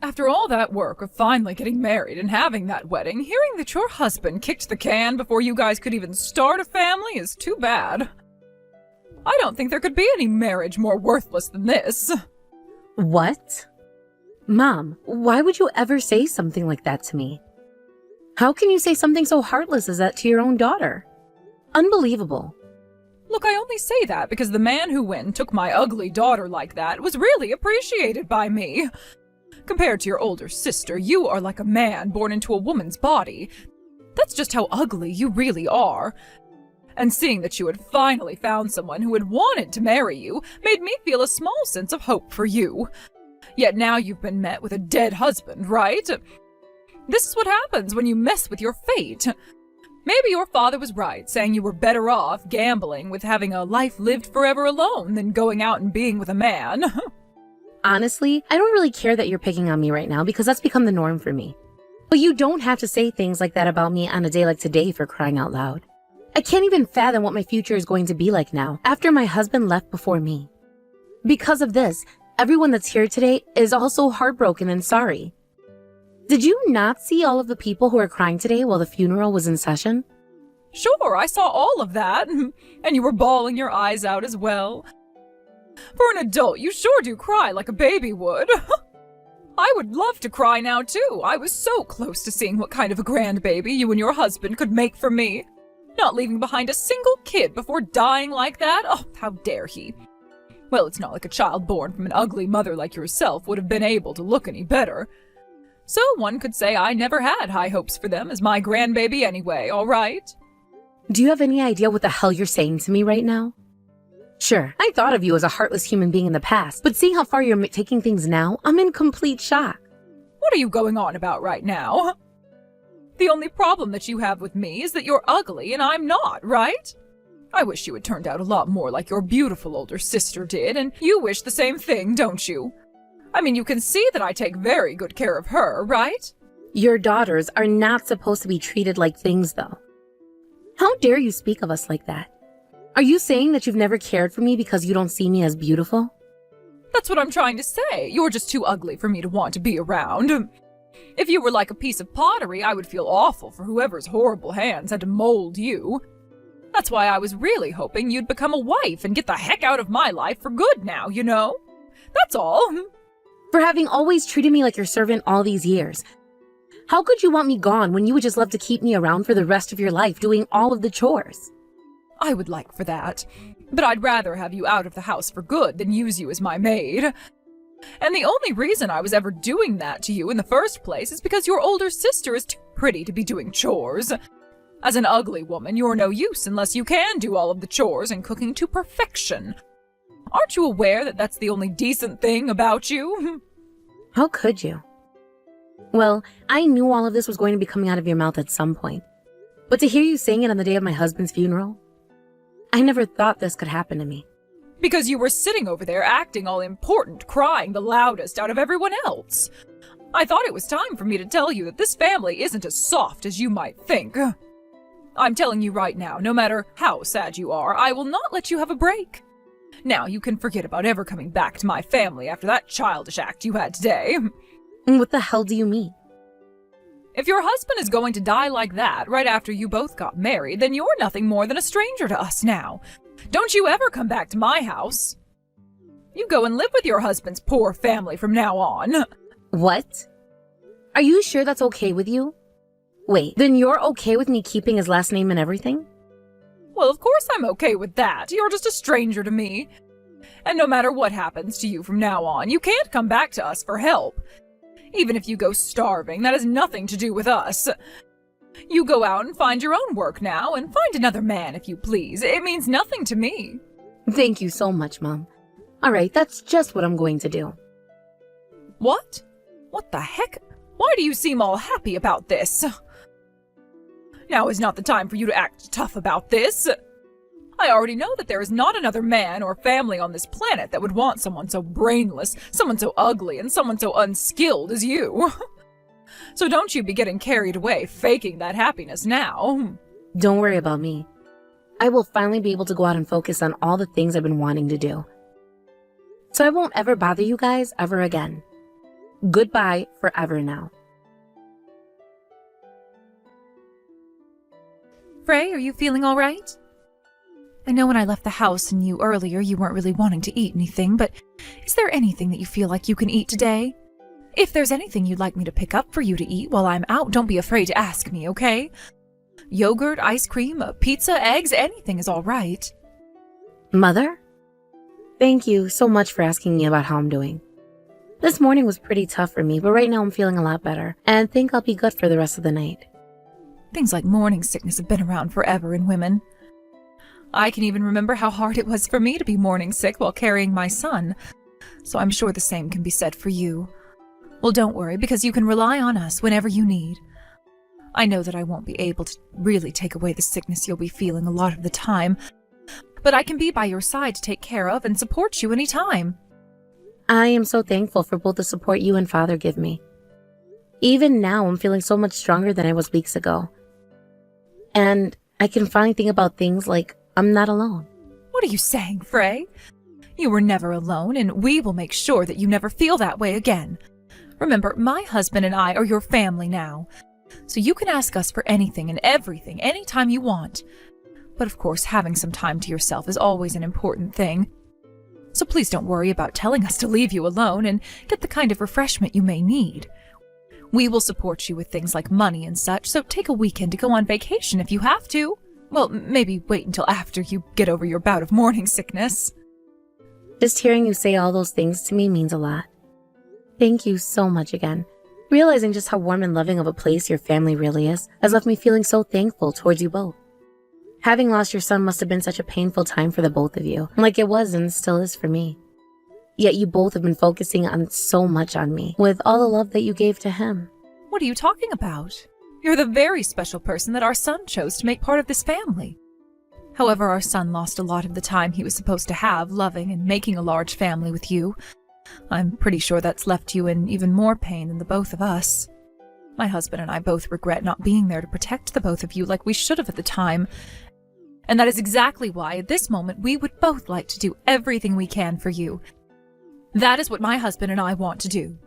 After all that work of finally getting married and having that wedding, hearing that your husband kicked the can before you guys could even start a family is too bad. I don't think there could be any marriage more worthless than this. What? Mom, why would you ever say something like that to me? How can you say something so heartless as that to your own daughter? Unbelievable. Look, I only say that because the man who went and took my ugly daughter like that was really appreciated by me. Compared to your older sister, you are like a man born into a woman's body. That's just how ugly you really are. And seeing that you had finally found someone who had wanted to marry you made me feel a small sense of hope for you. Yet now you've been met with a dead husband, right? This is what happens when you mess with your fate. Maybe your father was right, saying you were better off gambling with having a life lived forever alone than going out and being with a man. Honestly, I don't really care that you're picking on me right now because that's become the norm for me. But you don't have to say things like that about me on a day like today, for crying out loud. I can't even fathom what my future is going to be like now, after my husband left before me. Because of this, everyone that's here today is also heartbroken and sorry. Did you not see all of the people who were crying today while the funeral was in session? Sure, I saw all of that, and you were bawling your eyes out as well. For an adult, you sure do cry like a baby would. I would love to cry now, too. I was so close to seeing what kind of a grandbaby you and your husband could make for me. Not leaving behind a single kid before dying like that? Oh, how dare he? Well, it's not like a child born from an ugly mother like yourself would have been able to look any better. So one could say I never had high hopes for them as my grandbaby anyway, all right? Do you have any idea what the hell you're saying to me right now? Sure, I thought of you as a heartless human being in the past, but seeing how far you're taking things now, I'm in complete shock. What are you going on about right now? The only problem that you have with me is that you're ugly and I'm not, right? I wish you had turned out a lot more like your beautiful older sister did, and you wish the same thing, don't you? I mean, you can see that I take very good care of her, right? Your daughters are not supposed to be treated like things, though. How dare you speak of us like that? Are you saying that you've never cared for me because you don't see me as beautiful? That's what I'm trying to say. You're just too ugly for me to want to be around. If you were like a piece of pottery, I would feel awful for whoever's horrible hands had to mold you. That's why I was really hoping you'd become a wife and get the heck out of my life for good now, you know? That's all. For having always treated me like your servant all these years. How could you want me gone when you would just love to keep me around for the rest of your life doing all of the chores? I would like for that, but I'd rather have you out of the house for good than use you as my maid. And the only reason I was ever doing that to you in the first place is because your older sister is too pretty to be doing chores. As an ugly woman, you're no use unless you can do all of the chores and cooking to perfection. Aren't you aware that that's the only decent thing about you? How could you? Well, I knew all of this was going to be coming out of your mouth at some point. But to hear you saying it on the day of my husband's funeral, I never thought this could happen to me. Because you were sitting over there acting all important, crying the loudest out of everyone else. I thought it was time for me to tell you that this family isn't as soft as you might think. I'm telling you right now, no matter how sad you are, I will not let you have a break. Now you can forget about ever coming back to my family after that childish act you had today. What the hell do you mean? If your husband is going to die like that right after you both got married, then you're nothing more than a stranger to us now. Don't you ever come back to my house. You go and live with your husband's poor family from now on. What? Are you sure that's okay with you? Wait, then you're okay with me keeping his last name and everything? Well, of course I'm okay with that. You're just a stranger to me. And no matter what happens to you from now on, you can't come back to us for help. Even if you go starving, that has nothing to do with us. You go out and find your own work now, and find another man if you please. It means nothing to me. Thank you so much, Mom. Alright, that's just what I'm going to do. What? What the heck? Why do you seem all happy about this? Now is not the time for you to act tough about this. I already know that there is not another man or family on this planet that would want someone so brainless, someone so ugly, and someone so unskilled as you. So don't you be getting carried away faking that happiness now. Don't worry about me. I will finally be able to go out and focus on all the things I've been wanting to do. So I won't ever bother you guys ever again. Goodbye forever now. Frey, are you feeling all right? I know when I left the house and you earlier, you weren't really wanting to eat anything, but is there anything that you feel like you can eat today? If there's anything you'd like me to pick up for you to eat while I'm out, don't be afraid to ask me, okay? Yogurt, ice cream, pizza, eggs, anything is all right. Mother? Thank you so much for asking me about how I'm doing. This morning was pretty tough for me, but right now I'm feeling a lot better, and think I'll be good for the rest of the night. Things like morning sickness have been around forever in women. I can even remember how hard it was for me to be morning sick while carrying my son, so I'm sure the same can be said for you. Well, don't worry, because you can rely on us whenever you need. I know that I won't be able to really take away the sickness you'll be feeling a lot of the time, but I can be by your side to take care of and support you anytime. I am so thankful for both the support you and Father give me. Even now, I'm feeling so much stronger than I was weeks ago. And I can finally think about things like I'm not alone. What are you saying, Frey? You were never alone, and we will make sure that you never feel that way again. Remember, my husband and I are your family now, so you can ask us for anything and everything anytime you want. But of course, having some time to yourself is always an important thing. So please don't worry about telling us to leave you alone and get the kind of refreshment you may need. We will support you with things like money and such, so take a weekend to go on vacation if you have to. Well, maybe wait until after you get over your bout of morning sickness. Just hearing you say all those things to me means a lot. Thank you so much again. Realizing just how warm and loving of a place your family really is has left me feeling so thankful towards you both. Having lost your son must have been such a painful time for the both of you, like it was and still is for me. Yet you both have been focusing on so much on me, with all the love that you gave to him. What are you talking about? You're the very special person that our son chose to make part of this family. However, our son lost a lot of the time he was supposed to have loving and making a large family with you. I'm pretty sure that's left you in even more pain than the both of us. My husband and I both regret not being there to protect the both of you like we should have at the time. And that is exactly why, at this moment, we would both like to do everything we can for you. That is what my husband and I want to do.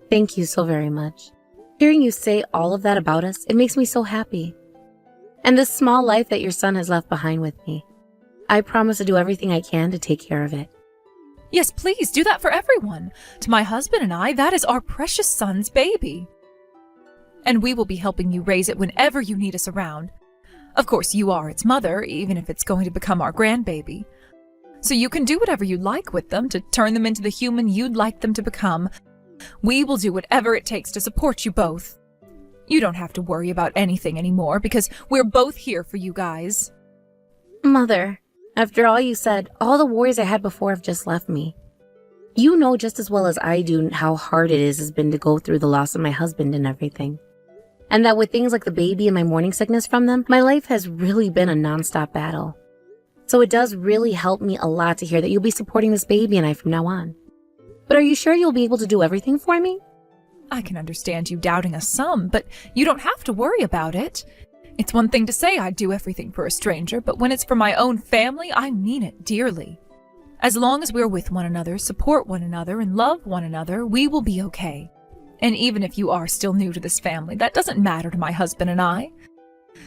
Thank you so very much. Hearing you say all of that about us, it makes me so happy. And this small life that your son has left behind with me, I promise to do everything I can to take care of it. Yes, please, do that for everyone. To my husband and I, that is our precious son's baby. And we will be helping you raise it whenever you need us around. Of course, you are its mother, even if it's going to become our grandbaby. So you can do whatever you like with them to turn them into the human you'd like them to become. We will do whatever it takes to support you both. You don't have to worry about anything anymore because we're both here for you guys. Mother, after all you said, all the worries I had before have just left me. You know just as well as I do how hard it has been to go through the loss of my husband and everything. And that with things like the baby and my morning sickness from them, my life has really been a nonstop battle. So it does really help me a lot to hear that you'll be supporting this baby and I from now on. But are you sure you'll be able to do everything for me? I can understand you doubting us some, but you don't have to worry about it. It's one thing to say I'd do everything for a stranger, but when it's for my own family, I mean it dearly. As long as we're with one another, support one another, and love one another, we will be okay. And even if you are still new to this family, that doesn't matter to my husband and I.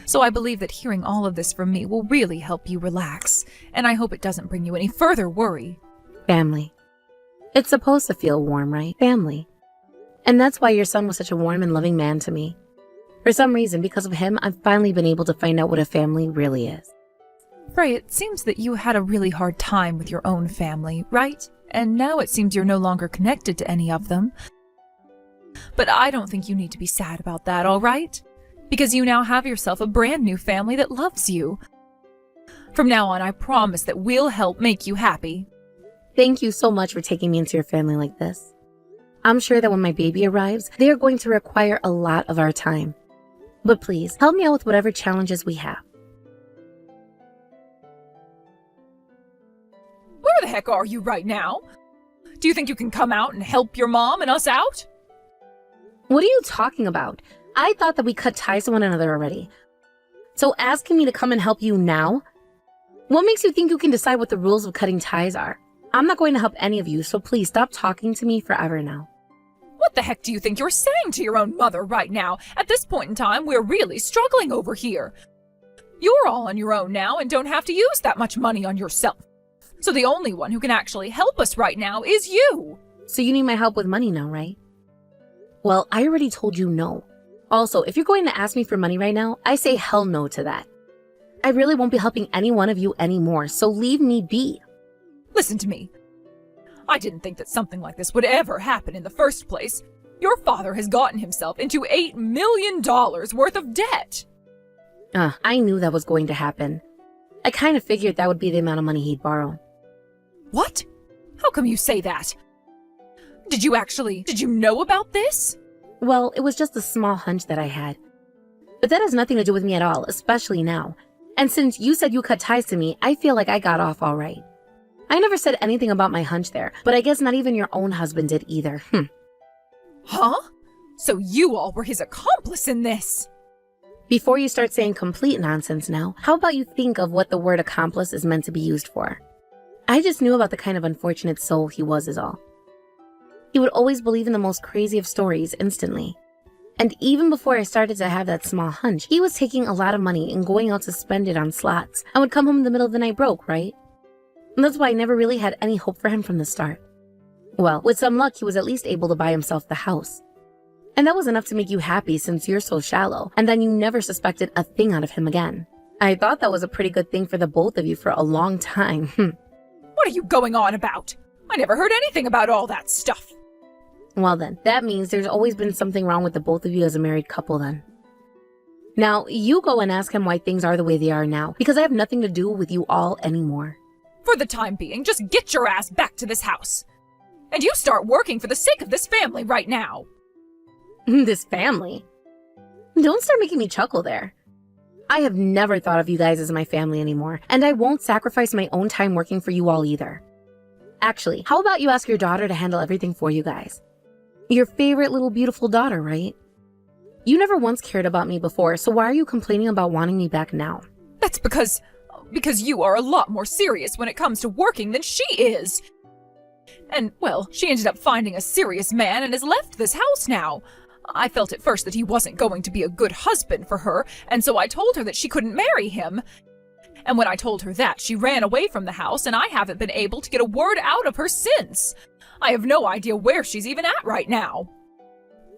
So I believe that hearing all of this from me will really help you relax, and I hope it doesn't bring you any further worry. Family. It's supposed to feel warm, right? Family. And that's why your son was such a warm and loving man to me. For some reason, because of him, I've finally been able to find out what a family really is. Frey, it seems that you had a really hard time with your own family, right? And now it seems you're no longer connected to any of them. But I don't think you need to be sad about that, all right? Because you now have yourself a brand new family that loves you. From now on, I promise that we'll help make you happy. Thank you so much for taking me into your family like this. I'm sure that when my baby arrives, they are going to require a lot of our time. But please, help me out with whatever challenges we have. Where the heck are you right now? Do you think you can come out and help your mom and us out? What are you talking about? I thought that we cut ties to one another already. So asking me to come and help you now? What makes you think you can decide what the rules of cutting ties are? I'm not going to help any of you, so please stop talking to me forever now. What the heck do you think you're saying to your own mother right now? At this point in time, we're really struggling over here. You're all on your own now and don't have to use that much money on yourself. So the only one who can actually help us right now is you. So you need my help with money now, right? Well, I already told you no. Also, if you're going to ask me for money right now, I say hell no to that. I really won't be helping any one of you anymore, so leave me be. Listen to me. I didn't think that something like this would ever happen in the first place. Your father has gotten himself into $8 million worth of debt. I knew that was going to happen. I kind of figured that would be the amount of money he'd borrow. What? How come you say that? Did you know about this? Well, it was just a small hunch that I had. But that has nothing to do with me at all, especially now. And since you said you cut ties to me, I feel like I got off all right. I never said anything about my hunch there, but I guess not even your own husband did either. Huh? So you all were his accomplice in this? Before you start saying complete nonsense now, how about you think of what the word accomplice is meant to be used for? I just knew about the kind of unfortunate soul he was is all. He would always believe in the most crazy of stories instantly. And even before I started to have that small hunch, he was taking a lot of money and going out to spend it on slots and would come home in the middle of the night broke, right? And that's why I never really had any hope for him from the start. Well, with some luck, he was at least able to buy himself the house. And that was enough to make you happy since you're so shallow, and then you never suspected a thing out of him again. I thought that was a pretty good thing for the both of you for a long time. What are you going on about? I never heard anything about all that stuff. Well then, that means there's always been something wrong with the both of you as a married couple then. Now, you go and ask him why things are the way they are now, because I have nothing to do with you all anymore. For the time being, just get your ass back to this house. And you start working for the sake of this family right now. This family? Don't start making me chuckle there. I have never thought of you guys as my family anymore, and I won't sacrifice my own time working for you all either. Actually, how about you ask your daughter to handle everything for you guys? Your favorite little beautiful daughter, right? You never once cared about me before, so why are you complaining about wanting me back now? That's because you are a lot more serious when it comes to working than she is. And, well, she ended up finding a serious man and has left this house now. I felt at first that he wasn't going to be a good husband for her, and so I told her that she couldn't marry him. And when I told her that, she ran away from the house, and I haven't been able to get a word out of her since. I have no idea where she's even at right now.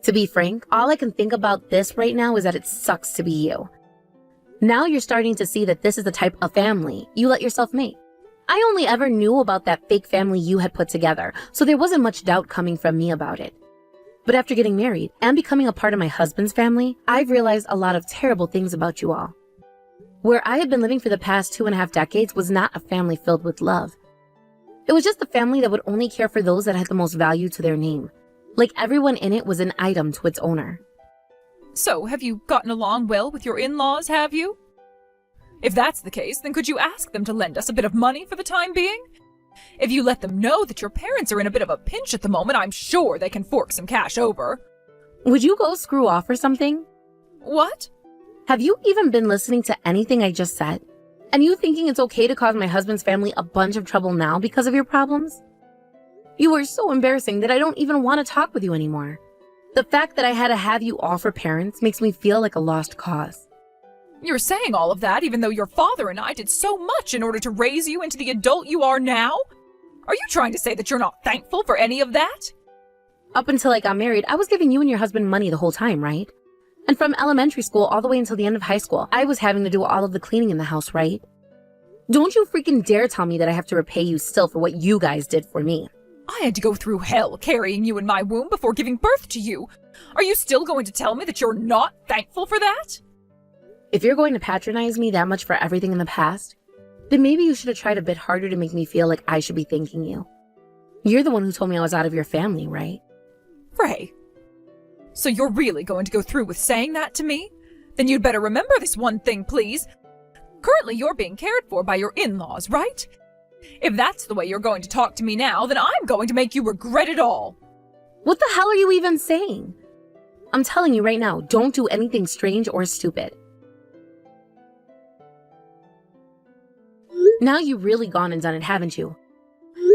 To be frank, all I can think about this right now is that it sucks to be you. Now you're starting to see that this is the type of family you let yourself make. I only ever knew about that fake family you had put together, so there wasn't much doubt coming from me about it. But after getting married and becoming a part of my husband's family, I've realized a lot of terrible things about you all. Where I had been living for the past 2.5 decades was not a family filled with love. It was just a family that would only care for those that had the most value to their name. Like everyone in it was an item to its owner. So, have you gotten along well with your in-laws, have you? If that's the case, then could you ask them to lend us a bit of money for the time being? If you let them know that your parents are in a bit of a pinch at the moment, I'm sure they can fork some cash over. Would you go screw off or something? What? Have you even been listening to anything I just said? And you thinking it's okay to cause my husband's family a bunch of trouble now because of your problems? You are so embarrassing that I don't even want to talk with you anymore. The fact that I had to have you all for parents makes me feel like a lost cause. You're saying all of that even though your father and I did so much in order to raise you into the adult you are now? Are you trying to say that you're not thankful for any of that? Up until I got married, I was giving you and your husband money the whole time, right? And from elementary school all the way until the end of high school, I was having to do all of the cleaning in the house, right? Don't you freaking dare tell me that I have to repay you still for what you guys did for me. I had to go through hell carrying you in my womb before giving birth to you. Are you still going to tell me that you're not thankful for that? If you're going to patronize me that much for everything in the past, then maybe you should have tried a bit harder to make me feel like I should be thanking you. You're the one who told me I was out of your family, right? Ray, so you're really going to go through with saying that to me? Then you'd better remember this one thing, please. Currently, you're being cared for by your in-laws, right? If that's the way you're going to talk to me now, then I'm going to make you regret it all. What the hell are you even saying? I'm telling you right now, don't do anything strange or stupid. Now you've really gone and done it, haven't you?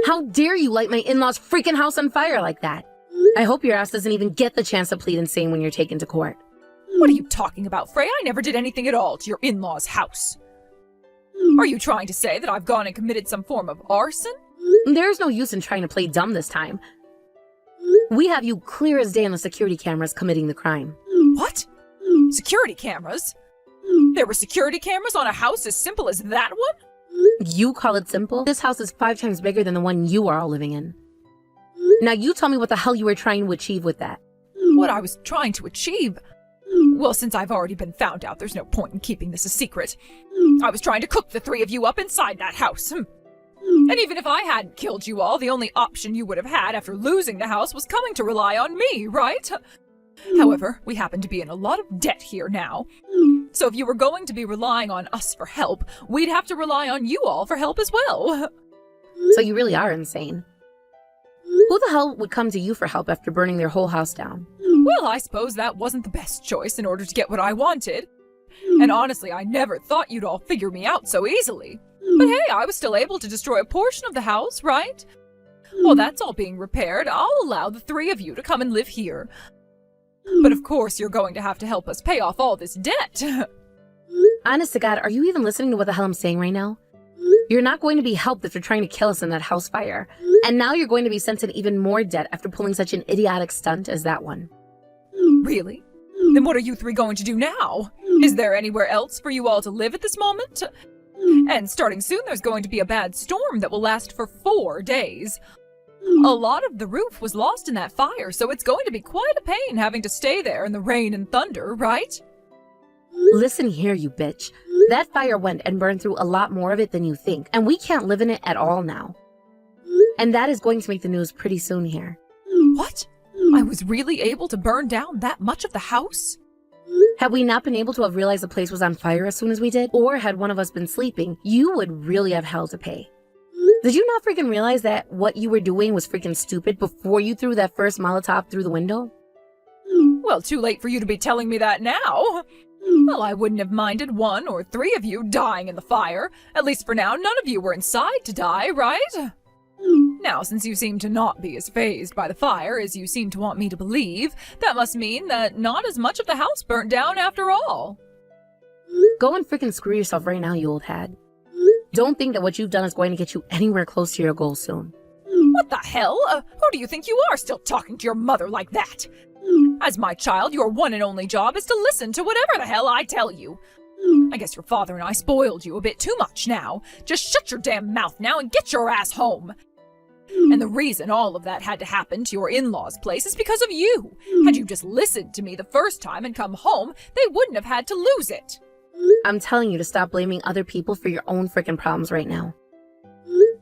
How dare you light my in-laws' freaking house on fire like that? I hope your ass doesn't even get the chance to plead insane when you're taken to court. What are you talking about, Frey? I never did anything at all to your in-law's house. Are you trying to say that I've gone and committed some form of arson? There's no use in trying to play dumb this time. We have you clear as day on the security cameras committing the crime. What? Security cameras? There were security cameras on a house as simple as that one? You call it simple? This house is 5 times bigger than the one you are all living in. Now you tell me what the hell you were trying to achieve with that. What I was trying to achieve? Well, since I've already been found out, there's no point in keeping this a secret. I was trying to cook the 3 of you up inside that house. And even if I hadn't killed you all, the only option you would have had after losing the house was coming to rely on me, right? However, we happen to be in a lot of debt here now. So if you were going to be relying on us for help, we'd have to rely on you all for help as well. So you really are insane. Who the hell would come to you for help after burning their whole house down? Well, I suppose that wasn't the best choice in order to get what I wanted. And honestly, I never thought you'd all figure me out so easily. But hey, I was still able to destroy a portion of the house, right? While that's all being repaired, I'll allow the 3 of you to come and live here. But of course, you're going to have to help us pay off all this debt. Honest to God, are you even listening to what the hell I'm saying right now? You're not going to be helped if you're trying to kill us in that house fire. And now you're going to be sent in even more debt after pulling such an idiotic stunt as that one. Really? Then what are you 3 going to do now? Is there anywhere else for you all to live at this moment? And starting soon, there's going to be a bad storm that will last for 4 days. A lot of the roof was lost in that fire, so it's going to be quite a pain having to stay there in the rain and thunder, right? Listen here, you bitch. That fire went and burned through a lot more of it than you think, and we can't live in it at all now. And that is going to make the news pretty soon here. What? I was really able to burn down that much of the house? Had we not been able to have realized the place was on fire as soon as we did, or had one of us been sleeping, you would really have hell to pay. Did you not freaking realize that what you were doing was freaking stupid before you threw that first Molotov through the window? Well, too late for you to be telling me that now. Well, I wouldn't have minded 1 or 3 of you dying in the fire. At least for now, none of you were inside to die, right? Now, since you seem to not be as fazed by the fire as you seem to want me to believe, that must mean that not as much of the house burnt down after all. Go and freaking screw yourself right now, you old hag. Don't think that what you've done is going to get you anywhere close to your goal soon. What the hell? Who do you think you are, still talking to your mother like that? As my child, your one and only job is to listen to whatever the hell I tell you. I guess your father and I spoiled you a bit too much now. Just shut your damn mouth now and get your ass home. And the reason all of that had to happen to your in-laws' place is because of you. Had you just listened to me the first time and come home, they wouldn't have had to lose it. I'm telling you to stop blaming other people for your own freaking problems right now.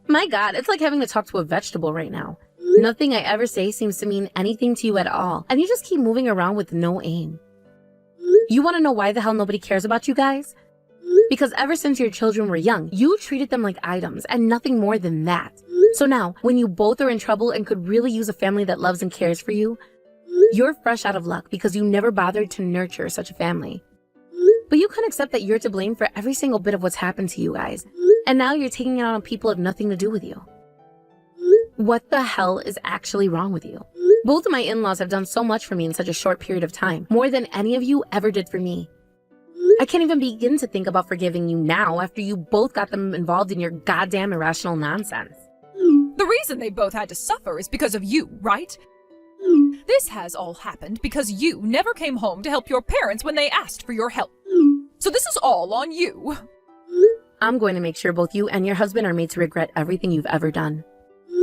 My God, it's like having to talk to a vegetable right now. Nothing I ever say seems to mean anything to you at all, and you just keep moving around with no aim. You want to know why the hell nobody cares about you guys? Because ever since your children were young, you treated them like items and nothing more than that. So now, when you both are in trouble and could really use a family that loves and cares for you, you're fresh out of luck because you never bothered to nurture such a family. But you can accept that you're to blame for every single bit of what's happened to you guys. And now you're taking it out on people who have nothing to do with you. What the hell is actually wrong with you? Both of my in-laws have done so much for me in such a short period of time, more than any of you ever did for me. I can't even begin to think about forgiving you now after you both got them involved in your goddamn irrational nonsense. The reason they both had to suffer is because of you, right? This has all happened because you never came home to help your parents when they asked for your help. So this is all on you. I'm going to make sure both you and your husband are made to regret everything you've ever done.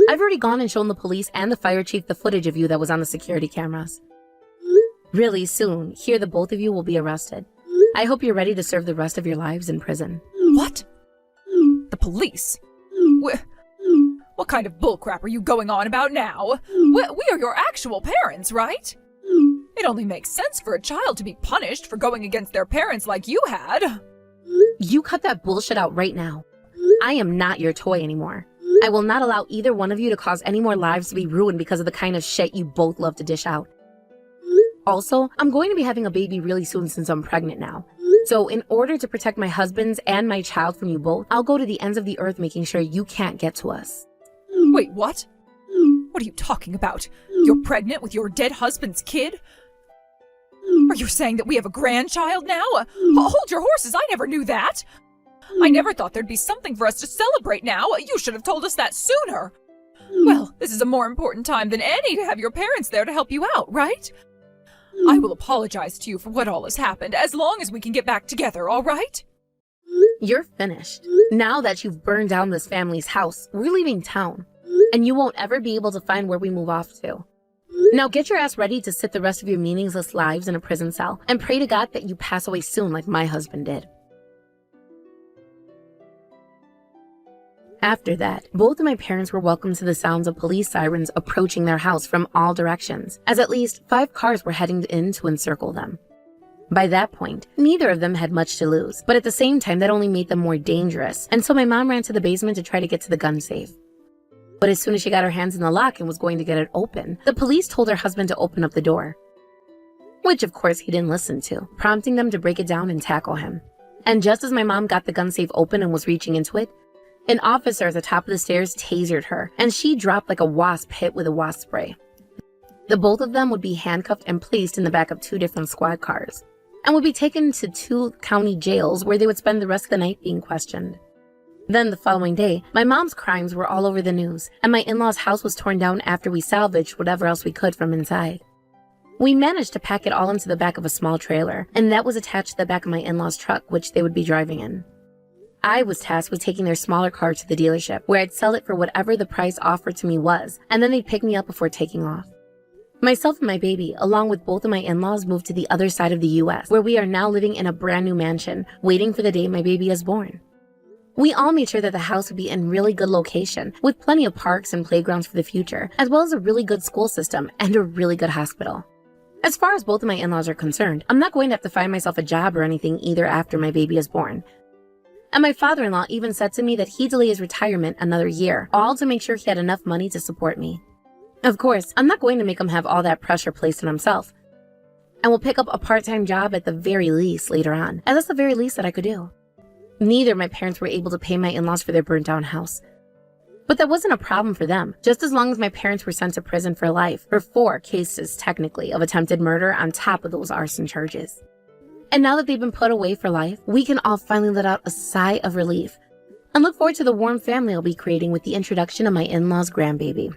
I've already gone and shown the police and the fire chief the footage of you that was on the security cameras. Really soon, here the both of you will be arrested. I hope you're ready to serve the rest of your lives in prison. What? The police? What kind of bullcrap are you going on about now? We are your actual parents, right? It only makes sense for a child to be punished for going against their parents like you had. You cut that bullshit out right now. I am not your toy anymore. I will not allow either one of you to cause any more lives to be ruined because of the kind of shit you both love to dish out. Also, I'm going to be having a baby really soon since I'm pregnant now. So in order to protect my husband's and my child from you both, I'll go to the ends of the earth making sure you can't get to us. Wait, what? What What are you talking about? You're pregnant with your dead husband's kid? Are you saying that we have a grandchild now? Hold your horses, I never knew that. I never thought there'd be something for us to celebrate now. You should have told us that sooner. Well, this is a more important time than any to have your parents there to help you out, right? I will apologize to you for what all has happened, as long as we can get back together, all right? You're finished. Now that you've burned down this family's house, we're leaving town. And you won't ever be able to find where we move off to. Now get your ass ready to sit the rest of your meaningless lives in a prison cell and pray to God that you pass away soon like my husband did. After that, both of my parents were welcomed to the sounds of police sirens approaching their house from all directions, as at least 5 cars were heading in to encircle them. By that point, neither of them had much to lose, but at the same time that only made them more dangerous, and so my mom ran to the basement to try to get to the gun safe. But as soon as she got her hands in the lock and was going to get it open, the police told her husband to open up the door. Which of course he didn't listen to, prompting them to break it down and tackle him. And just as my mom got the gun safe open and was reaching into it, an officer at the top of the stairs tasered her, and she dropped like a wasp hit with a wasp spray. The both of them would be handcuffed and placed in the back of 2 different squad cars, and would be taken to 2 county jails where they would spend the rest of the night being questioned. Then the following day, my mom's crimes were all over the news, and my in-laws' house was torn down after we salvaged whatever else we could from inside. We managed to pack it all into the back of a small trailer, and that was attached to the back of my in-laws' truck, which they would be driving in. I was tasked with taking their smaller car to the dealership, where I'd sell it for whatever the price offered to me was, and then they'd pick me up before taking off. Myself and my baby, along with both of my in-laws, moved to the other side of the US, where we are now living in a brand new mansion, waiting for the day my baby is born. We all made sure that the house would be in really good location, with plenty of parks and playgrounds for the future, as well as a really good school system and a really good hospital. As far as both of my in-laws are concerned, I'm not going to have to find myself a job or anything either after my baby is born. And my father-in-law even said to me that he'd delay his retirement another year, all to make sure he had enough money to support me. Of course, I'm not going to make him have all that pressure placed on himself, and will pick up a part-time job at the very least later on, as that's the very least that I could do. Neither of my parents were able to pay my in-laws for their burnt-down house. But that wasn't a problem for them, just as long as my parents were sent to prison for life, for 4 cases technically of attempted murder on top of those arson charges. And now that they've been put away for life, we can all finally let out a sigh of relief and look forward to the warm family I'll be creating with the introduction of my in-laws' grandbaby.